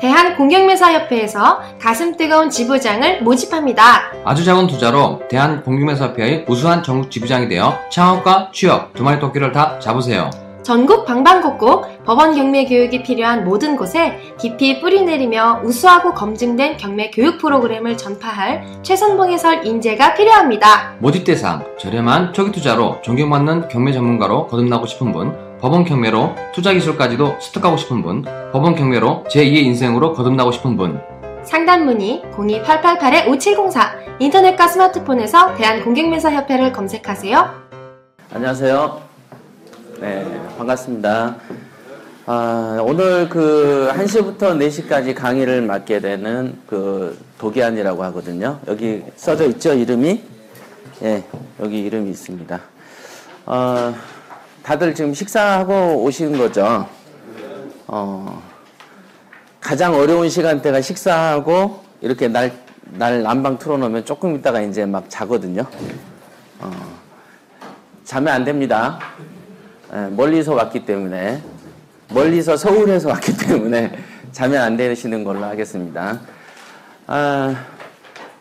대한공경매사협회에서 가슴 뜨거운 지부장을 모집합니다. 아주 작은 투자로 대한공경매사협회의 우수한 전국 지부장이 되어 창업과 취업 두 마리 토끼를 다 잡으세요. 전국 방방곡곡 법원 경매 교육이 필요한 모든 곳에 깊이 뿌리내리며 우수하고 검증된 경매 교육 프로그램을 전파할 최선봉 해설 인재가 필요합니다. 모집 대상, 저렴한 초기 투자로 존경받는 경매 전문가로 거듭나고 싶은 분, 법원 경매로 투자 기술까지도 습득하고 싶은 분, 법원 경매로 제2의 인생으로 거듭나고 싶은 분. 상담 문의 02-888-5704 인터넷과 스마트폰에서 대한공경매사협회를 검색하세요. 안녕하세요. 네, 반갑습니다. 오늘 1시부터 4시까지 강의를 맡게 되는 도기안이라고 하거든요. 여기 써져 있죠, 이름이? 예, 여기 이름이 있습니다. 다들 지금 식사하고 오신 거죠? 가장 어려운 시간대가 식사하고 이렇게 날 난방 틀어놓으면 조금 있다가 이제 막 자거든요. 자면 안 됩니다. 멀리서 왔기 때문에, 멀리서 서울에서 왔기 때문에 자면 안 되시는 걸로 하겠습니다.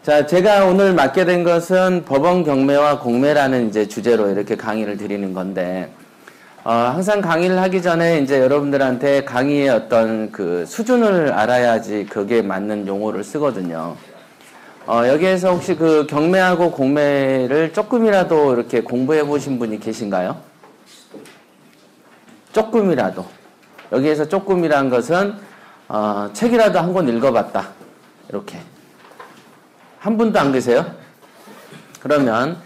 자, 제가 오늘 맡게 된 것은 법원 경매와 공매라는 이제 주제로 이렇게 강의를 드리는 건데, 항상 강의를 하기 전에 이제 여러분들한테 강의의 어떤 수준을 알아야지 거기에 맞는 용어를 쓰거든요. 여기에서 혹시 경매하고 공매를 조금이라도 이렇게 공부해 보신 분이 계신가요? 조금이라도. 여기에서 조금이란 것은 책이라도 한 권 읽어봤다. 이렇게. 한 분도 안 계세요? 그러면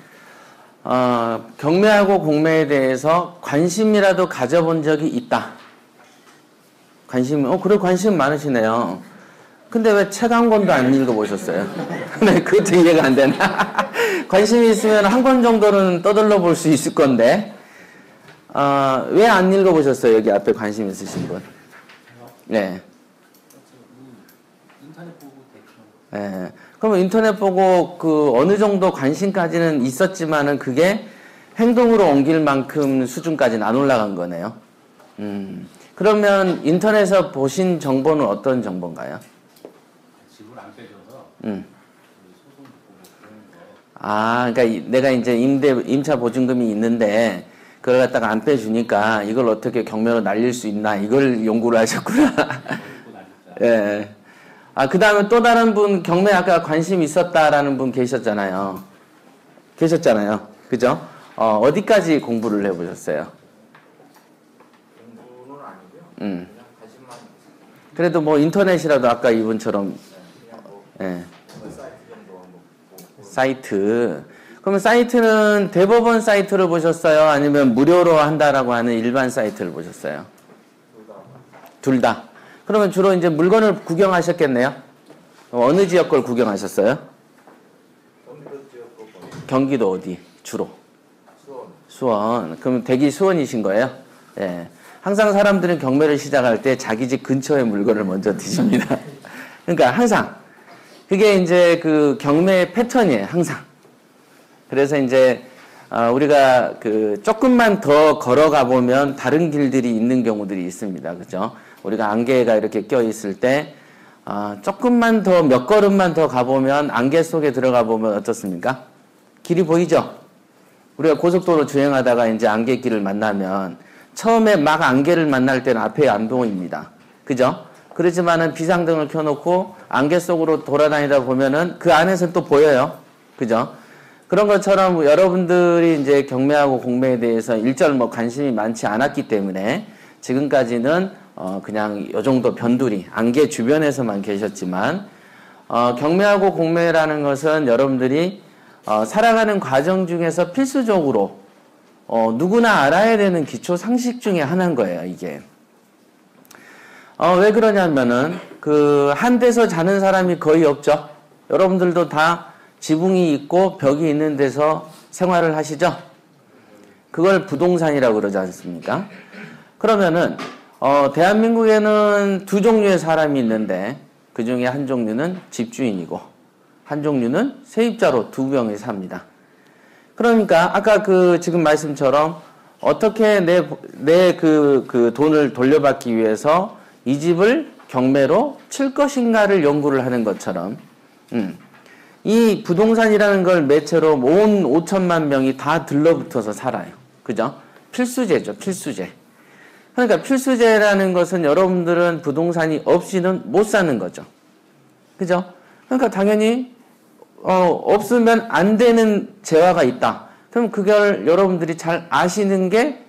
경매하고 공매에 대해서 관심이라도 가져본 적이 있다. 그래 관심 많으시네요. 근데 왜 책 한 권도 안 읽어보셨어요? 네, 그것도 이해가 안 되나? 관심이 있으면 한 권 정도는 떠들러 볼 수 있을 건데, 왜 안 읽어보셨어요? 여기 앞에 관심 있으신 분. 네. 인터넷 보고 대충. 네. 그러면 인터넷 보고 어느 정도 관심까지는 있었지만은 그게 행동으로 옮길 만큼 수준까지는 안 올라간 거네요. 그러면 인터넷에서 보신 정보는 어떤 정보인가요? 집을 안 빼줘서. 소송 보고 그런 거. 그러니까 내가 이제 임차 보증금이 있는데 그걸 갖다가 안 빼주니까 이걸 어떻게 경매로 날릴 수 있나 이걸 연구를 하셨구나. 예. 그 다음에 또 다른 분 경매 아까 관심 있었다라는 분 계셨잖아요. 그죠? 어디까지 공부를 해보셨어요? 공부는 아니고요. 그냥 관심만. 그래도 뭐 인터넷이라도 아까 이분처럼. 예. 사이트 정도 한번 보고. 사이트. 그러면 사이트는 대법원 사이트를 보셨어요? 아니면 무료로 한다라고 하는 일반 사이트를 보셨어요? 둘 다. 그러면 주로 이제 물건을 구경하셨겠네요? 어느 지역 걸 구경하셨어요? 경기도 지역 거 보니. 경기도 어디? 주로? 수원. 그럼 댁이 수원이신 거예요? 예. 항상 사람들은 경매를 시작할 때 자기 집 근처의 물건을 먼저 드십니다. 그러니까 항상. 그게 이제 경매의 패턴이에요, 항상. 그래서 이제 우리가 조금만 더 걸어가 보면 다른 길들이 있는 경우들이 있습니다. 그죠? 우리가 안개가 이렇게 껴 있을 때 조금만 더 몇 걸음만 더 가보면 안개 속에 들어가 보면 어떻습니까? 길이 보이죠? 우리가 고속도로 주행하다가 이제 안개길을 만나면 처음에 막 안개를 만날 때는 앞에 안 보입니다. 그죠? 그렇지만은 비상등을 켜놓고 안개 속으로 돌아다니다 보면은 그 안에서는 또 보여요. 그죠? 그런 것처럼 여러분들이 이제 경매하고 공매에 대해서 일절 관심이 많지 않았기 때문에 지금까지는 그냥 요 정도 변두리, 안개 주변에서만 계셨지만, 경매하고 공매라는 것은 여러분들이 살아가는 과정 중에서 필수적으로 누구나 알아야 되는 기초 상식 중에 하나인 거예요, 이게. 왜 그러냐면은 한 데서 자는 사람이 거의 없죠. 여러분들도 다 지붕이 있고 벽이 있는 데서 생활을 하시죠? 그걸 부동산이라고 그러지 않습니까? 그러면은 대한민국에는 두 종류의 사람이 있는데 그 중에 한 종류는 집주인이고 한 종류는 세입자로 두 명이 삽니다. 그러니까 아까 지금 말씀처럼 어떻게 내 돈을 돌려받기 위해서 이 집을 경매로 칠 것인가를 연구를 하는 것처럼 이 부동산이라는 걸 매체로 온 5천만 명이 다 들러붙어서 살아요. 그죠? 필수제죠. 필수제. 그러니까 필수제라는 것은 여러분들은 부동산이 없이는 못 사는 거죠. 그죠? 그러니까 당연히 없으면 안 되는 재화가 있다. 그럼 그걸 여러분들이 잘 아시는 게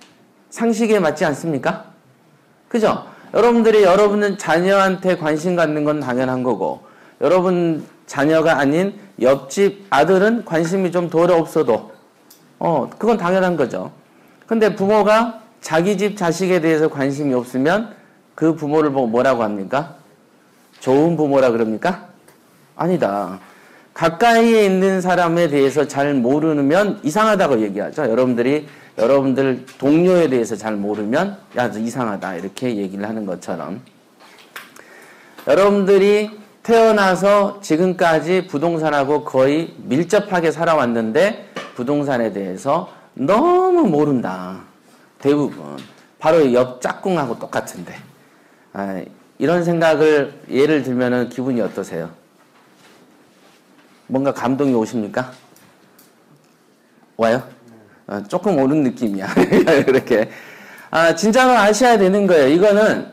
상식에 맞지 않습니까? 그죠? 여러분은 자녀한테 관심 갖는 건 당연한 거고, 여러분 자녀가 아닌 옆집 아들은 관심이 좀 덜 없어도, 그건 당연한 거죠. 근데 부모가 자기 집 자식에 대해서 관심이 없으면 그 부모를 보고 뭐라고 합니까? 좋은 부모라 그럽니까? 아니다. 가까이에 있는 사람에 대해서 잘 모르면 이상하다고 얘기하죠. 여러분들 동료에 대해서 잘 모르면 야, 너 이상하다 이렇게 얘기를 하는 것처럼 여러분들이 태어나서 지금까지 부동산하고 거의 밀접하게 살아왔는데 부동산에 대해서 너무 모른다. 대부분. 바로 옆 짝꿍하고 똑같은데. 이런 생각을 예를 들면은 기분이 어떠세요? 뭔가 감동이 오십니까? 와요? 조금 오는 느낌이야. 이렇게. 진짜로 아셔야 되는 거예요. 이거는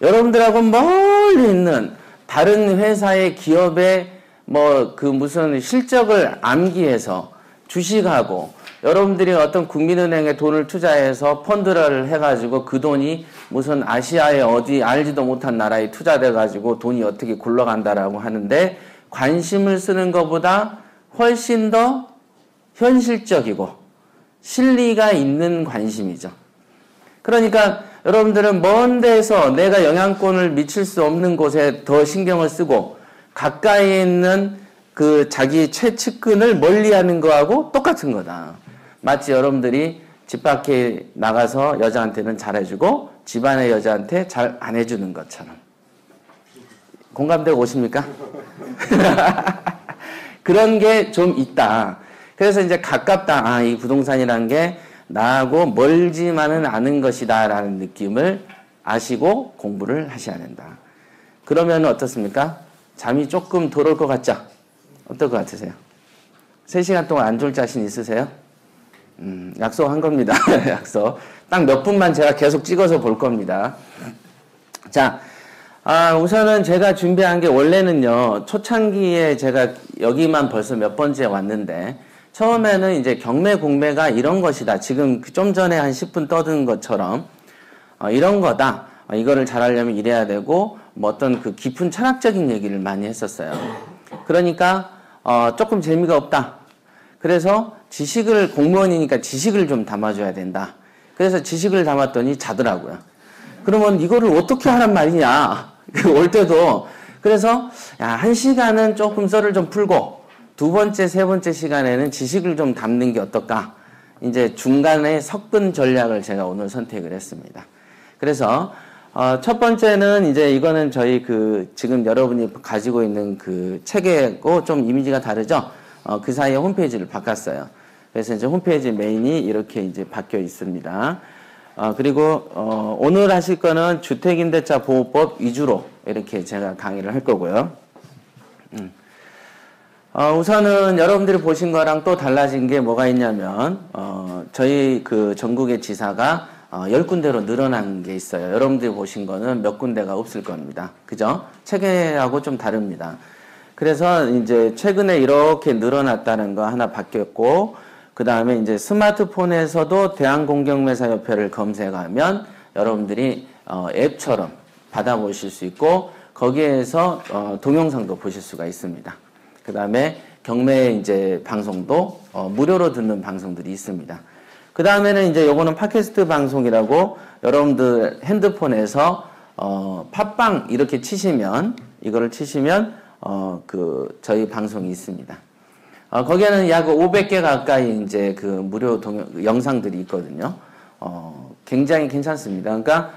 여러분들하고 멀리 있는 다른 회사의 기업의 무슨 실적을 암기해서 주식하고 여러분들이 어떤 국민은행에 돈을 투자해서 펀드를 해가지고 그 돈이 무슨 아시아의 어디 알지도 못한 나라에 투자돼가지고 돈이 어떻게 굴러간다라고 하는데 관심을 쓰는 것보다 훨씬 더 현실적이고 실리가 있는 관심이죠. 그러니까 여러분들은 먼 데서 내가 영향권을 미칠 수 없는 곳에 더 신경을 쓰고 가까이에 있는 그 자기 최측근을 멀리하는 거하고 똑같은 거다. 마치 여러분들이 집 밖에 나가서 여자한테는 잘해주고 집안의 여자한테 잘 안 해주는 것처럼. 공감되고 오십니까? 그런 게 좀 있다. 그래서 이제 가깝다. 이 부동산이라는 게 나하고 멀지만은 않은 것이다 라는 느낌을 아시고 공부를 하셔야 된다. 그러면 어떻습니까? 잠이 조금 덜 올 것 같죠? 어떨 것 같으세요? 3시간 동안 안 졸 자신 있으세요? 약속한 겁니다. 약속. 딱 몇 분만 제가 계속 찍어서 볼 겁니다. 자, 우선은 제가 준비한 게 원래는요, 초창기에 제가 여기만 벌써 몇 번째 왔는데, 처음에는 이제 경매 공매가 이런 것이다. 지금 좀 전에 한 10분 떠든 것처럼, 이런 거다. 이거를 잘하려면 이래야 되고, 어떤 그 깊은 철학적인 얘기를 많이 했었어요. 그러니까, 조금 재미가 없다. 그래서 공무원이니까 지식을 좀 담아줘야 된다. 그래서 지식을 담았더니 자더라고요. 그러면 이거를 어떻게 하란 말이냐. 올 때도. 그래서, 1시간은 조금 썰을 좀 풀고, 2번째, 3번째 시간에는 지식을 좀 담는 게 어떨까. 이제 중간에 섞은 전략을 제가 오늘 선택을 했습니다. 그래서, 첫 번째는 이제 이거는 저희 지금 여러분이 가지고 있는 그 책하고 좀 이미지가 다르죠? 그 사이에 홈페이지를 바꿨어요. 그래서 이제 홈페이지 메인이 이렇게 이제 바뀌어 있습니다. 그리고, 오늘 하실 거는 주택임대차 보호법 위주로 이렇게 제가 강의를 할 거고요. 우선은 여러분들이 보신 거랑 또 달라진 게 뭐가 있냐면, 저희 그 전국의 지사가 10군데로 늘어난 게 있어요. 여러분들이 보신 거는 몇 군데가 없을 겁니다. 그죠? 책하고 좀 다릅니다. 그래서 이제 최근에 이렇게 늘어났다는 거 하나 바뀌었고, 그 다음에 이제 스마트폰에서도 대한공경매사협회를 검색하면 여러분들이 앱처럼 받아보실 수 있고, 거기에서 동영상도 보실 수가 있습니다. 그 다음에 경매 이제 방송도 무료로 듣는 방송들이 있습니다. 그 다음에는 이제 요거는 팟캐스트 방송이라고 여러분들 핸드폰에서 팟빵 이렇게 치시면 이거를 치시면 저희 방송이 있습니다. 거기에는 약 500개 가까이 이제 그 무료 영상들이 있거든요. 굉장히 괜찮습니다. 그러니까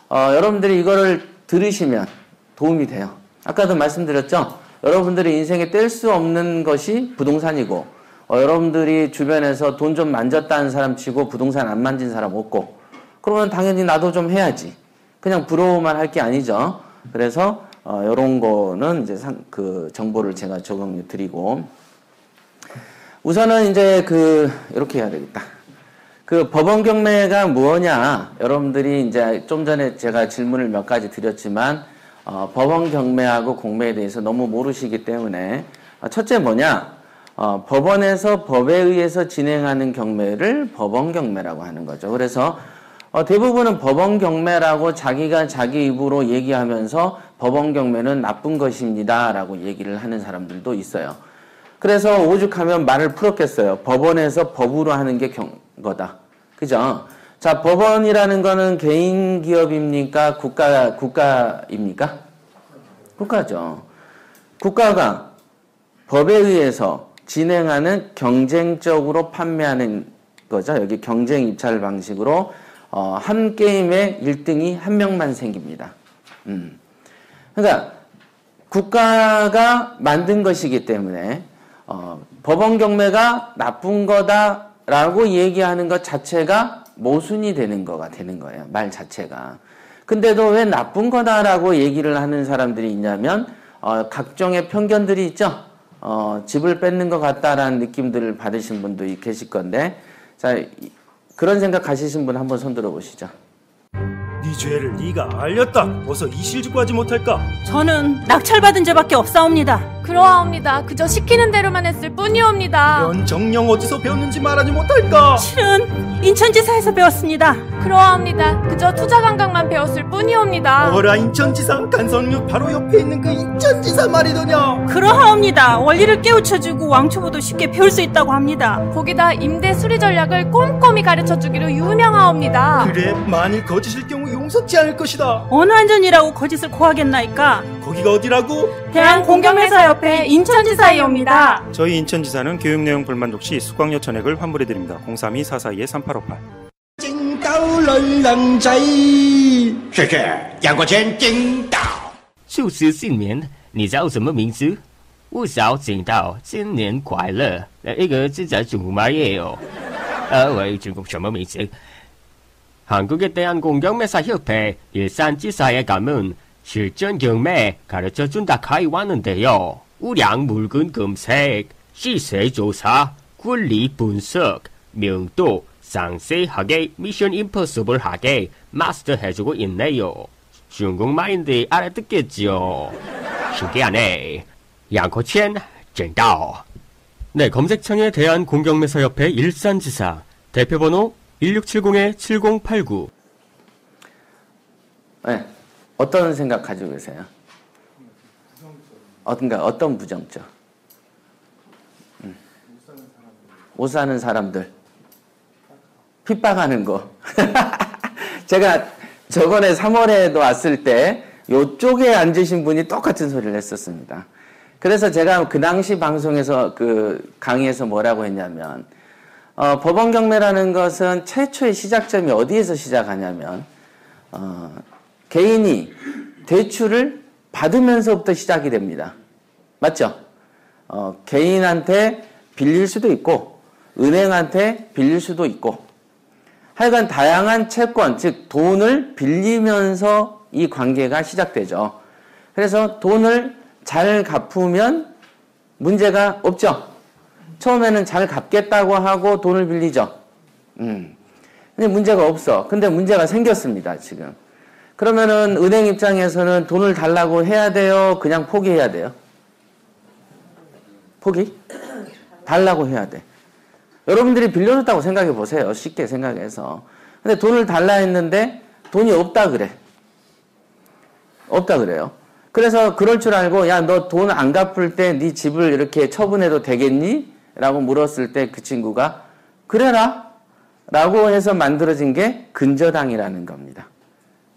여러분들이 이거를 들으시면 도움이 돼요. 아까도 말씀드렸죠? 여러분들이 인생에 뗄 수 없는 것이 부동산이고, 여러분들이 주변에서 돈 좀 만졌다는 사람 치고 부동산 안 만진 사람 없고, 그러면 당연히 나도 좀 해야지. 그냥 부러워만 할 게 아니죠. 그래서 이런 거는 이제 그 정보를 제가 적응 드리고 우선은 이제 이렇게 해야 되겠다. 그 법원 경매가 뭐냐? 여러분들이 이제 좀 전에 제가 질문을 몇 가지 드렸지만 법원 경매하고 공매에 대해서 너무 모르시기 때문에 첫째 뭐냐? 법원에서 법에 의해서 진행하는 경매를 법원 경매라고 하는 거죠. 그래서 대부분은 법원 경매라고 자기가 자기 입으로 얘기하면서 법원 경매는 나쁜 것입니다 라고 얘기를 하는 사람들도 있어요. 그래서 오죽하면 말을 풀었겠어요. 법원에서 법으로 하는 게 거다. 그죠? 자, 법원이라는 거는 개인 기업입니까? 국가입니까? 국가죠. 국가가 법에 의해서 진행하는 경쟁적으로 판매하는 거죠. 여기 경쟁 입찰 방식으로 한 게임에 1등이 한 명만 생깁니다. 그러니까 국가가 만든 것이기 때문에 법원 경매가 나쁜 거다라고 얘기하는 것 자체가 모순이 되는 거가 되는 거예요. 말 자체가. 근데도 왜 나쁜 거다라고 얘기를 하는 사람들이 있냐면 각종의 편견들이 있죠. 집을 뺏는 것 같다라는 느낌들을 받으신 분도 계실 건데 자 그런 생각 가지신 분 한번 손 들어 보시죠. 네 죄를 네가 알렸다. 어서 이실직고 하지 못할까? 저는 낙찰받은 죄밖에 없사옵니다. 그러하옵니다. 그저 시키는 대로만 했을 뿐이옵니다. 이런 정령 어디서 배웠는지 말하지 못할까? 실은 인천지사에서 배웠습니다. 그러하옵니다. 그저 투자 감각만 배웠을 뿐이옵니다. 어라 인천지사 간선역 바로 옆에 있는 그 인천지사 말이더냐? 그러하옵니다. 원리를 깨우쳐주고 왕초보도 쉽게 배울 수 있다고 합니다. 거기다 임대 수리 전략을 꼼꼼히 가르쳐주기로 유명하옵니다. 그래 만일 거짓일 경우 용서치 않을 것이다. 어느 안전이라고 거짓을 고하겠나이까? 거기가 어디라고? 대한공경매사 옆에 인천지사이옵니다. 저희 인천지사는 교육 내용 불만족 시 수강료 전액을 환불해드립니다. 032-442-3858金刀论人仔，是杨国权金刀。祝师新年，你叫什么名字？我叫金刀，新年快乐。一个是在中国말이에요。我中国什么名字？ 한국에 대한 공경매사협회 일산지사에 가면 실전 경매 가르쳐준다 카이 왔는데요. 우량 물건 검색, 시세 조사, 권리 분석, 명도 상세하게 미션 임퍼서블하게 마스터해주고 있네요. 중국말인데 알아듣겠지요. 신기하네. 양코첸 젠다오. 네, 검색창에 대한 공경매사협회 일산지사 대표번호 1670-7089. 네, 어떤 생각 가지고 계세요? 어떤 부정적? 옷 사는 사람들. 핍박하는 거. 제가 저번에 3월에도 왔을 때 요쪽에 앉으신 분이 똑같은 소리를 했었습니다. 그래서 제가 그 당시 방송에서 강의에서 뭐라고 했냐면 법원 경매라는 것은 최초의 시작점이 어디에서 시작하냐면 개인이 대출을 받으면서부터 시작이 됩니다. 맞죠? 개인한테 빌릴 수도 있고 은행한테 빌릴 수도 있고 하여간 다양한 채권, 즉 돈을 빌리면서 이 관계가 시작되죠. 그래서 돈을 잘 갚으면 문제가 없죠. 처음에는 잘 갚겠다고 하고 돈을 빌리죠. 근데 문제가 없어. 근데 문제가 생겼습니다, 지금. 그러면은 은행 입장에서는 돈을 달라고 해야 돼요? 그냥 포기해야 돼요? 포기? 달라고 해야 돼. 여러분들이 빌려줬다고 생각해 보세요. 쉽게 생각해서. 근데 돈을 달라 했는데 돈이 없다 그래. 없다 그래요. 그래서 그럴 줄 알고 야, 너 돈 안 갚을 때 네 집을 이렇게 처분해도 되겠니? 라고 물었을 때 그 친구가 그래라 라고 해서 만들어진 게 근저당이라는 겁니다.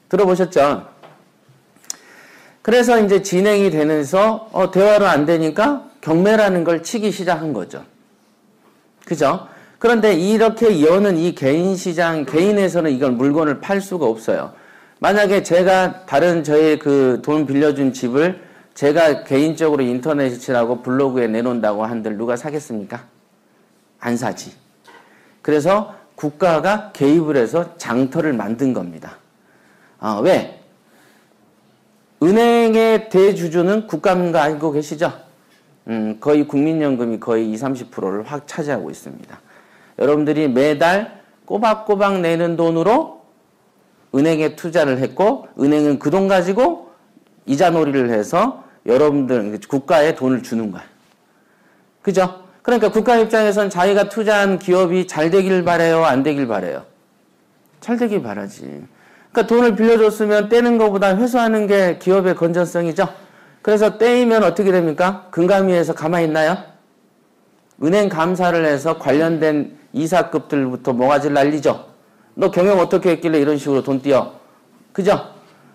들어보셨죠? 그래서 이제 진행이 되면서 대화로 안 되니까 경매라는 걸 치기 시작한 거죠. 그죠? 그런데 이렇게 여는 이 개인 시장, 개인에서는 이걸 물건을 팔 수가 없어요. 만약에 제가 다른 저의 돈 빌려준 집을 제가 개인적으로 인터넷에 칠하고 블로그에 내놓는다고 한들 누가 사겠습니까? 안 사지. 그래서 국가가 개입을 해서 장터를 만든 겁니다. 왜? 은행의 대주주는 국가인 거 알고 계시죠? 거의 국민연금이 거의 20, 30%를 확 차지하고 있습니다. 여러분들이 매달 꼬박꼬박 내는 돈으로 은행에 투자를 했고, 은행은 그 돈 가지고 이자놀이를 해서 여러분들 국가에 돈을 주는 거야. 그죠? 그러니까 국가 입장에선 자기가 투자한 기업이 잘 되길 바래요, 안 되길 바래요? 잘 되길 바라지. 그러니까 돈을 빌려줬으면 떼는 것보다 회수하는 게 기업의 건전성이죠. 그래서 떼이면 어떻게 됩니까? 금감위에서 가만히 있나요? 은행 감사를 해서 관련된 이사급들부터 모가지를 날리죠. 너 경영 어떻게 했길래 이런 식으로 돈 띄어? 그죠?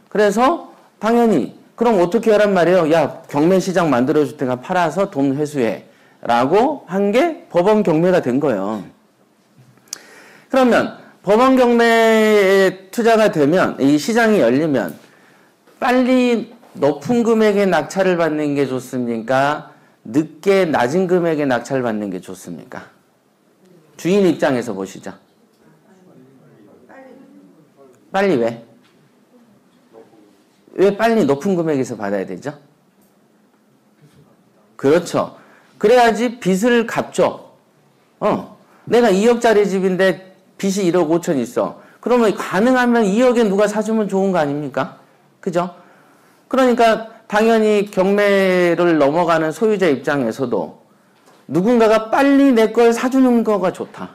그래서 당연히 그럼 어떻게 하란 말이에요? 야, 경매 시장 만들어줄 테니까 팔아서 돈 회수해 라고 한 게 법원 경매가 된 거예요. 그러면 법원 경매에 투자가 되면, 이 시장이 열리면 빨리 높은 금액의 낙찰을 받는 게 좋습니까? 늦게 낮은 금액의 낙찰을 받는 게 좋습니까? 주인 입장에서 보시죠. 빨리 왜? 왜 빨리 높은 금액에서 받아야 되죠? 그렇죠. 그래야지 빚을 갚죠. 내가 2억짜리 집인데 빚이 1억 5천 있어. 그러면 가능하면 2억에 누가 사주면 좋은 거 아닙니까? 그죠? 그러니까 당연히 경매를 넘어가는 소유자 입장에서도 누군가가 빨리 내 걸 사주는 거가 좋다.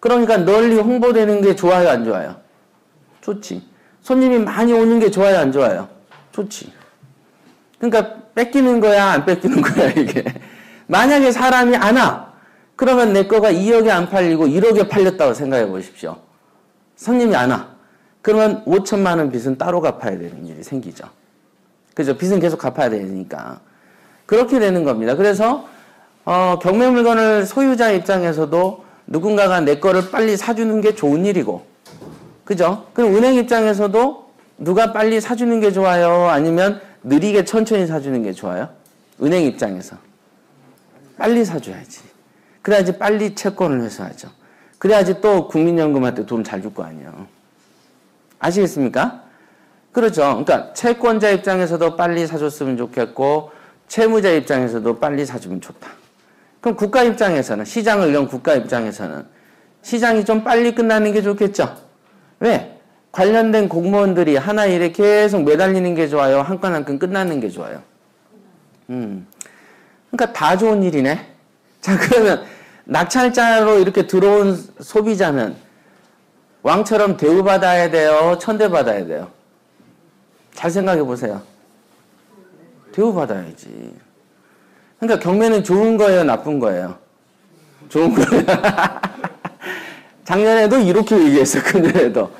그러니까 널리 홍보되는 게 좋아요, 안 좋아요? 좋지. 손님이 많이 오는 게 좋아요, 안 좋아요? 좋지. 그러니까 뺏기는 거야, 안 뺏기는 거야, 이게. 만약에 사람이 안 와. 그러면 내 거가 2억에 안 팔리고 1억에 팔렸다고 생각해 보십시오. 손님이 안 와. 그러면 5천만 원 빚은 따로 갚아야 되는 일이 생기죠. 그죠? 빚은 계속 갚아야 되니까. 그렇게 되는 겁니다. 그래서 경매 물건을 소유자 입장에서도 누군가가 내 거를 빨리 사주는 게 좋은 일이고, 그죠? 그럼 은행 입장에서도 누가 빨리 사주는 게 좋아요? 아니면 느리게 천천히 사주는 게 좋아요? 은행 입장에서. 빨리 사줘야지. 그래야지 빨리 채권을 회수하죠. 그래야지 또 국민연금한테 돈 잘 줄 거 아니에요. 아시겠습니까? 그렇죠. 그러니까 채권자 입장에서도 빨리 사줬으면 좋겠고, 채무자 입장에서도 빨리 사주면 좋다. 그럼 국가 입장에서는, 시장을 연 국가 입장에서는 시장이 좀 빨리 끝나는 게 좋겠죠. 왜? 관련된 공무원들이 하나 일에 계속 매달리는 게 좋아요? 한 건 한 건 끝나는 게 좋아요? 그러니까 다 좋은 일이네. 자, 그러면 낙찰자로 이렇게 들어온 소비자는 왕처럼 대우받아야 돼요? 천대받아야 돼요? 잘 생각해 보세요. 대우받아야지. 그러니까 경매는 좋은 거예요? 나쁜 거예요? 좋은 거예요. 작년에도 이렇게 얘기했어. 금년에도.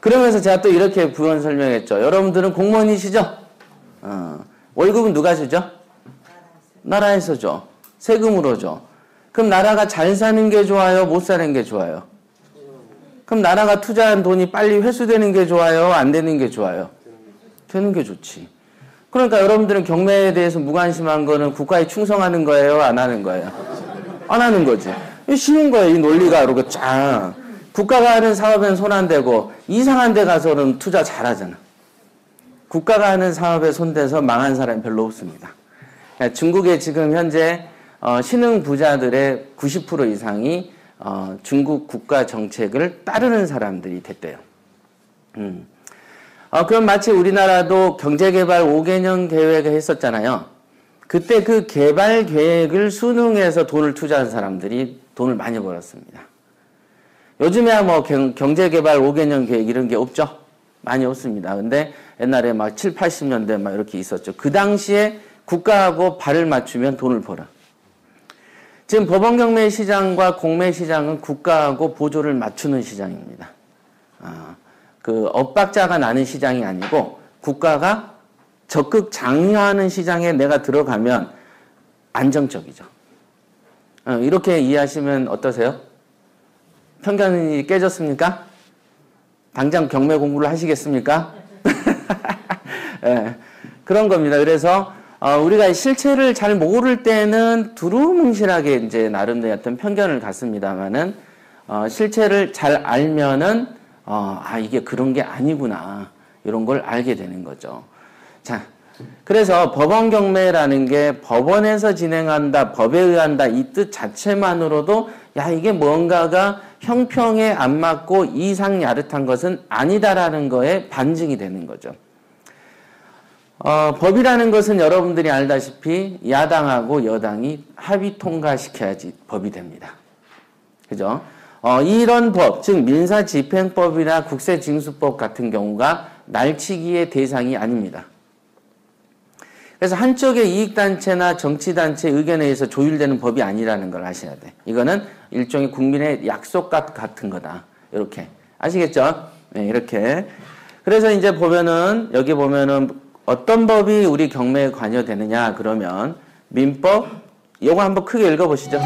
그러면서 제가 또 이렇게 부연 설명했죠. 여러분들은 공무원이시죠? 월급은 누가 주죠? 나라에서 줘. 세금으로 줘. 그럼 나라가 잘 사는 게 좋아요? 못 사는 게 좋아요? 그럼 나라가 투자한 돈이 빨리 회수되는 게 좋아요? 안 되는 게 좋아요? 되는 게 좋지. 그러니까 여러분들은 경매에 대해서 무관심한 거는 국가에 충성하는 거예요? 안 하는 거예요? 안 하는 거지. 쉬운 거예요. 이 논리가. 그러고 쫙. 국가가 하는 사업엔 손 안 대고 이상한 데 가서는 투자 잘하잖아. 국가가 하는 사업에 손대서 망한 사람이 별로 없습니다. 중국에 지금 현재 신흥 부자들의 90% 이상이 중국 국가 정책을 따르는 사람들이 됐대요. 그럼 마치 우리나라도 경제개발 5개년 계획을 했었잖아요. 그때 그 개발 계획을 수능해서 돈을 투자한 사람들이 돈을 많이 벌었습니다. 요즘에야 뭐 경제개발 5개년 계획 이런 게 없죠? 많이 없습니다. 근데 옛날에 막 7, 80년대 막 이렇게 있었죠. 그 당시에 국가하고 발을 맞추면 돈을 벌어. 지금 법원경매 시장과 공매 시장은 국가하고 보조를 맞추는 시장입니다. 그 엇박자가 나는 시장이 아니고 국가가 적극 장려하는 시장에 내가 들어가면 안정적이죠. 이렇게 이해하시면 어떠세요? 편견이 깨졌습니까? 당장 경매 공부를 하시겠습니까? 네, 그런 겁니다. 그래서 우리가 실체를 잘 모를 때는 두루뭉실하게 이제 나름대로 어떤 편견을 갖습니다만은 실체를 잘 알면은 이게 그런 게 아니구나. 이런 걸 알게 되는 거죠. 자, 그래서 법원 경매라는 게 법원에서 진행한다, 법에 의한다 이 뜻 자체만으로도 야 이게 뭔가가 형평에 안 맞고 이상 야릇한 것은 아니다라는 거에 반증이 되는 거죠. 법이라는 것은 여러분들이 알다시피 야당하고 여당이 합의 통과시켜야지 법이 됩니다. 그죠? 이런 법, 즉 민사집행법이나 국세징수법 같은 경우가 날치기의 대상이 아닙니다. 그래서 한쪽의 이익단체나 정치단체 의견에 의해서 조율되는 법이 아니라는 걸 아셔야 돼. 이거는 일종의 국민의 약속과 같은 거다. 이렇게. 아시겠죠? 네, 이렇게. 그래서 이제 보면은, 여기 보면은 어떤 법이 우리 경매에 관여되느냐, 그러면 민법, 요거 한번 크게 읽어보시죠.